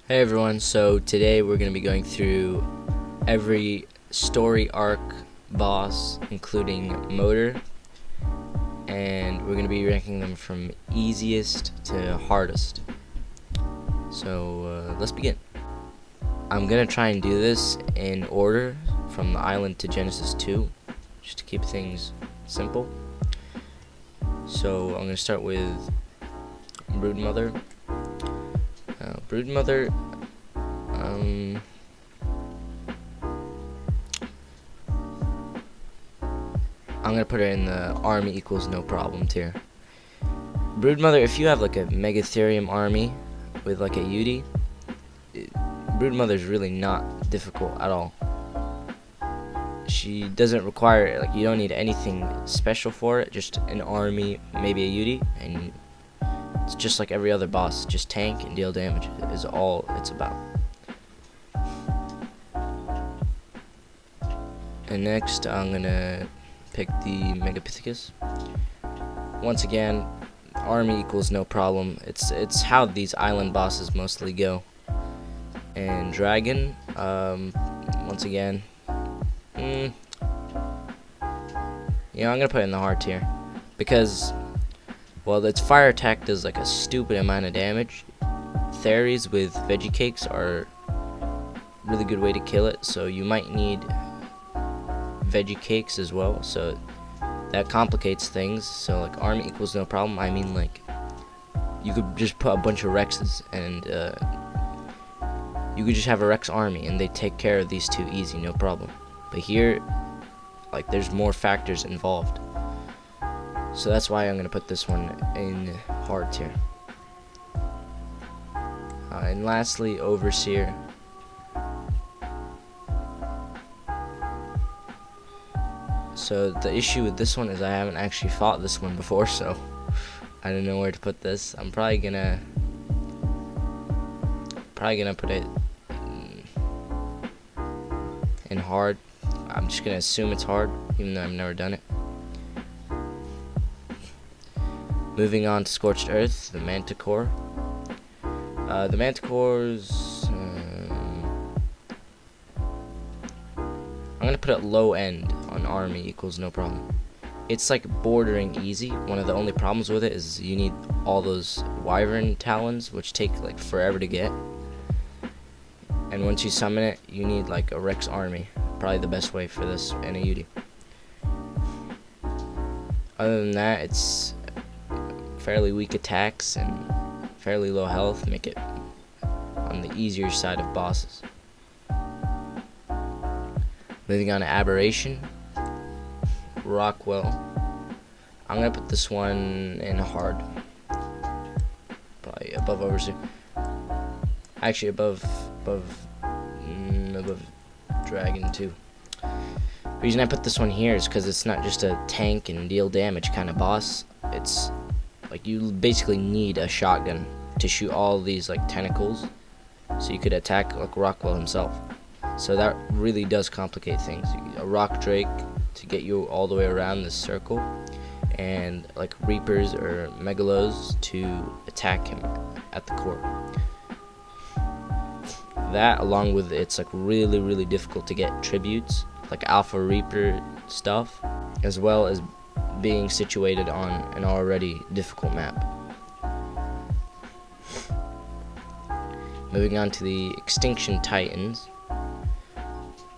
Hey everyone, so today we're going to be going through every story arc boss, including motor, and we're going to be ranking them from easiest to hardest. So let's begin. I'm going to try and do this in order from the island to Genesis 2, just to keep things simple. So I'm going to start with Broodmother. Broodmother, I'm gonna put her in the army equals no problem tier. Broodmother, if you have like a Megatherium army with like a UD, Broodmother's really not difficult at all. She doesn't require, like, you don't need anything special for it, just an army, maybe a UD, and it's just like every other boss, just tank and deal damage is all it's about. And next I'm gonna pick the Megapithecus. Once again, army equals no problem. It's how these island bosses mostly go. And Dragon, once again, I'm gonna put it in the hard tier because, well, its fire attack does like a stupid amount of damage. Fairies with veggie cakes are a really good way to kill it, so you might need veggie cakes as well, so that complicates things. So like army equals no problem, I mean like you could just put a bunch of Rexes and you could just have a Rex army and they take care of these two easy, no problem. But here, like, there's more factors involved. So that's why I'm going to put this one in hard tier. And lastly, Overseer. So the issue with this one is I haven't actually fought this one before, so I don't know where to put this. I'm probably gonna put it in hard. I'm just gonna assume it's hard, even though I've never done it. Moving on to Scorched Earth, the Manticore. The Manticore's, I'm gonna put it low end on army equals no problem. It's like bordering easy. One of the only problems with it is you need all those wyvern talons, which take like forever to get. And once you summon it, you need like a Rex army. Probably the best way for this in a UD. Other than that, it's fairly weak attacks and fairly low health, make it on the easier side of bosses. Moving on to Aberration, Rockwell. I'm gonna put this one in hard, probably above Overseer. Actually, above Dragon too. The reason I put this one here is because it's not just a tank and deal damage kind of boss. It's like you basically need a shotgun to shoot all these like tentacles, so you could attack like Rockwell himself. So that really does complicate things. A Rock Drake to get you all the way around this circle, and like Reapers or Megalos to attack him at the core. That, along with it's like really difficult to get tributes, like Alpha Reaper stuff, as well as being situated on an already difficult map. Moving on to the Extinction Titans,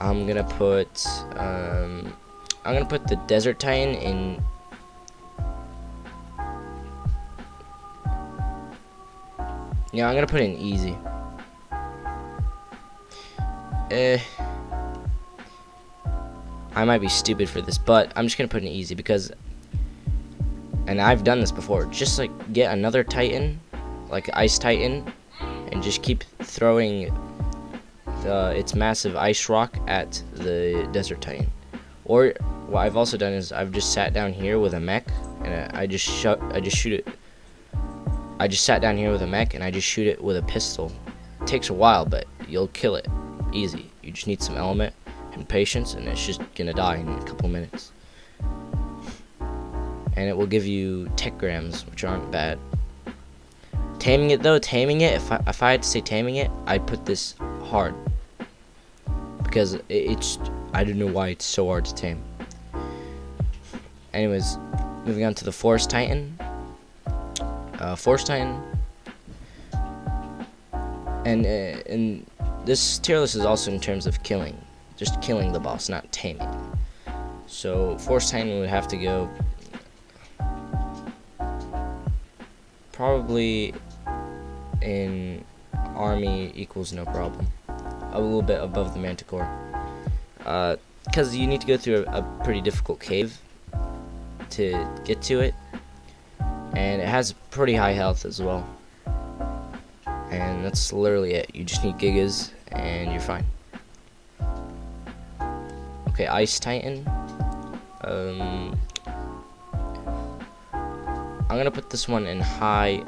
I'm gonna put the Desert Titan in. Yeah, I'm gonna put it in easy. I might be stupid for this, but I'm just gonna put it in easy because, and I've done this before, just like get another Titan, like Ice Titan, and just keep throwing its massive ice rock at the Desert Titan. Or what I've also done is I've just sat down here with a mech and I just shoot it. I just sat down here with a mech and I just shoot it with a pistol. It takes a while, but you'll kill it easy. You just need some element and patience, and it's just gonna die in a couple minutes. And it will give you tech grams, which aren't bad. Taming it though, if I had to say taming it, I'd put this hard. Because it's, I don't know why it's so hard to tame. Anyways, moving on to the Forest Titan. Forest Titan. And this tier list is also in terms of killing. Just killing the boss, not taming. So, Forest Titan would have to go probably in army equals no problem. A little bit above the Manticore. Because you need to go through a pretty difficult cave to get to it. And it has pretty high health as well. And that's literally it. You just need Gigas and you're fine. Okay, Ice Titan. I'm gonna put this one in high,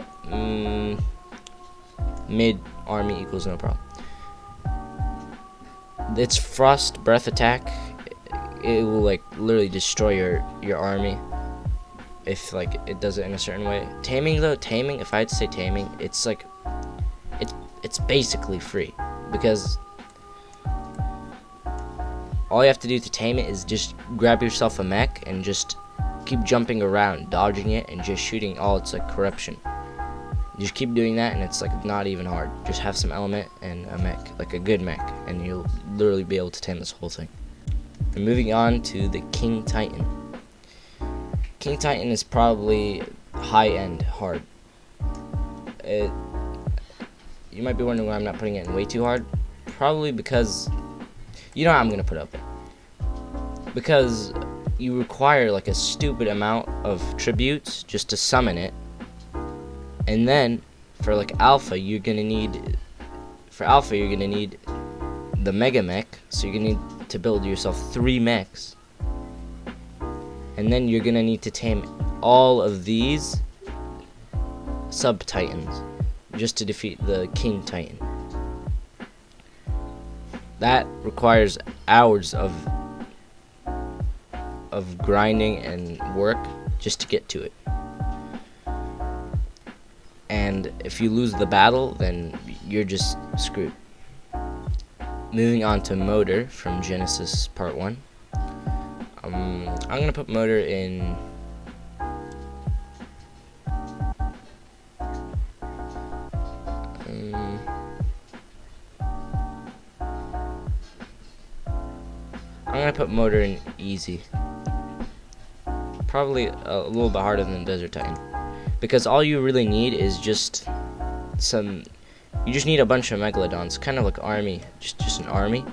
mid army equals no problem. Its frost breath attack, it will like literally destroy your army if like it does it in a certain way. Taming though, if I had to say taming, it's like it's basically free, because all you have to do to tame it is just grab yourself a mech and just keep jumping around, dodging it, and just shooting all its like corruption. You just keep doing that, and it's like not even hard. Just have some element and a mech, like a good mech, and you'll literally be able to tame this whole thing. And moving on to the King Titan. King Titan is probably high-end hard. You might be wondering why I'm not putting it in way too hard. Probably because, you know what I'm gonna put up it. Because you require like a stupid amount of tributes just to summon it. And then for like alpha, you're gonna need the mega mech, so you're gonna need to build yourself 3 mechs. And then you're gonna need to tame all of these sub titans just to defeat the King Titan. That requires hours of grinding and work just to get to it. And if you lose the battle, then you're just screwed. Moving on to Motor from Genesis Part 1. I'm gonna put Motor in Motor in easy. Probably a little bit harder than Desert Titan, because all you really need is just you just need a bunch of megalodons, kind of like army, just an army.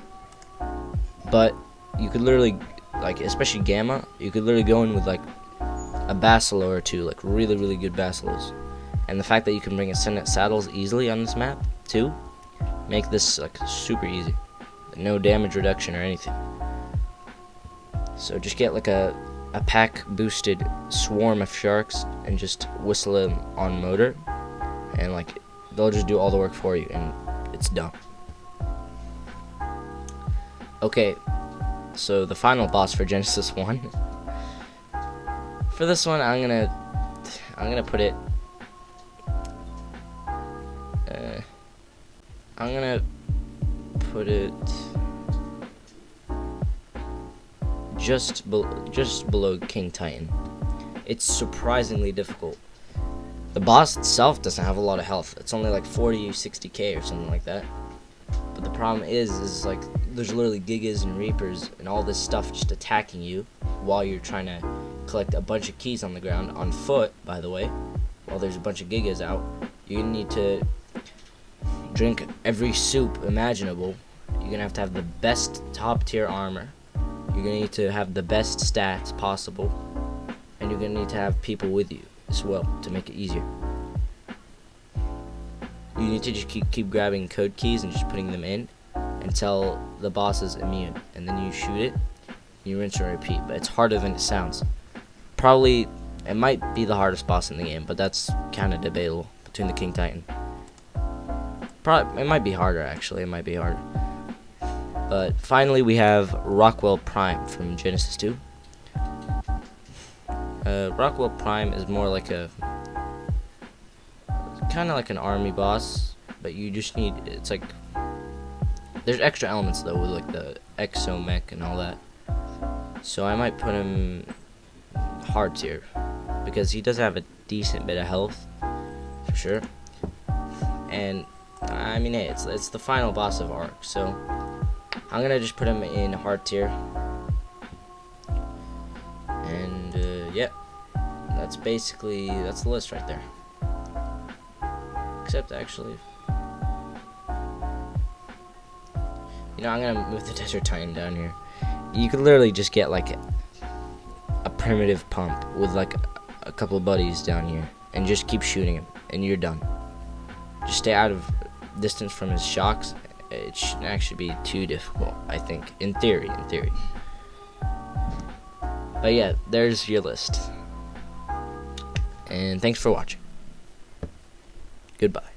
But you could literally, like, especially Gamma, you could literally go in with like a Basilo or 2, like really good Basilos. And the fact that you can bring Ascendant Saddles easily on this map too, make this like super easy. No damage reduction or anything. So just get like a pack boosted swarm of sharks and just whistle them on Motor, and like they'll just do all the work for you, and it's done. Okay, so the final boss for Genesis 1. For this one, I'm gonna put it. I'm gonna put it just below King Titan. It's surprisingly difficult. The boss itself doesn't have a lot of health. It's only like 40-60k or something like that. But the problem is like there's literally Gigas and Reapers and all this stuff just attacking you while you're trying to collect a bunch of keys on the ground on foot, by the way. While there's a bunch of Gigas out, you need to drink every soup imaginable. You're gonna have to have the best top tier armor. You're gonna need to have the best stats possible, and you're gonna need to have people with you as well to make it easier. You need to just keep grabbing code keys and just putting them in until the boss is immune, and then you shoot it, you rinse and repeat. But it's harder than it sounds. Probably it might be the hardest boss in the game, but that's kind of debatable between the King Titan. Probably it might be harder, actually. It might be harder. But finally, we have Rockwell Prime from Genesis 2. Rockwell Prime is more like a kind of like an army boss, but you just need, it's like, there's extra elements though with like the Xtra May0 and all that. So I might put him hard tier because he does have a decent bit of health for sure. And I mean, hey, it's the final boss of ARK, so I'm gonna just put him in hard tier. And yeah, that's the list right there. Except actually, you know, I'm gonna move the Desert Titan down here. You could literally just get like a primitive pump with like a couple of buddies down here and just keep shooting him, and you're done. Just stay out of distance from his shocks. It shouldn't actually be too difficult, I think, in theory. But yeah, there's your list. And thanks for watching. Goodbye.